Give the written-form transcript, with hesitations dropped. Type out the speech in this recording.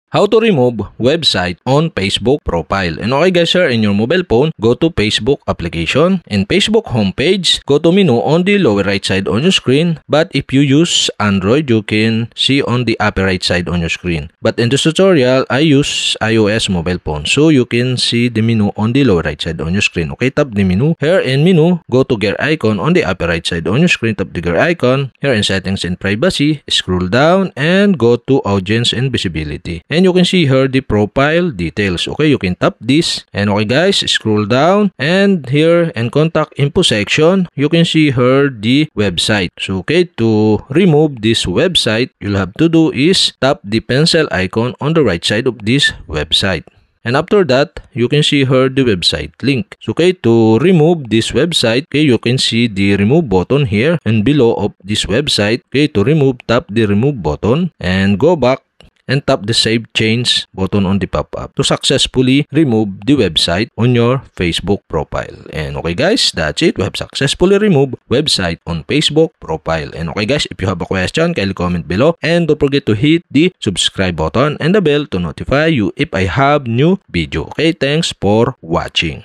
How to remove website on Facebook profile. And okay guys, here in your mobile phone, go to Facebook application. In Facebook homepage, go to menu on the lower right side on your screen. But if you use Android, you can see on the upper right side on your screen. But in this tutorial, I use iOS mobile phone. So you can see the menu on the lower right side on your screen. Okay, tap the menu. Here in menu, go to gear icon on the upper right side on your screen. Tap the gear icon. Here in settings and privacy, scroll down and go to audience and visibility. And you can see here the profile details. Okay, you can tap this. And okay guys, scroll down. And here in contact info section, you can see here the website. So okay, to remove this website, you'll have to do is tap the pencil icon on the right side of this website. And after that, you can see here the website link. So okay, to remove this website, okay, you can see the remove button here and below of this website. Okay, to remove, tap the remove button and go back and tap the save change button on the pop-up to successfully remove the website on your Facebook profile. And okay guys, that's it. We have successfully removed website on Facebook profile. And okay guys, if you have a question, kindly comment below. And don't forget to hit the subscribe button and the bell to notify you if I have new video. Okay, thanks for watching.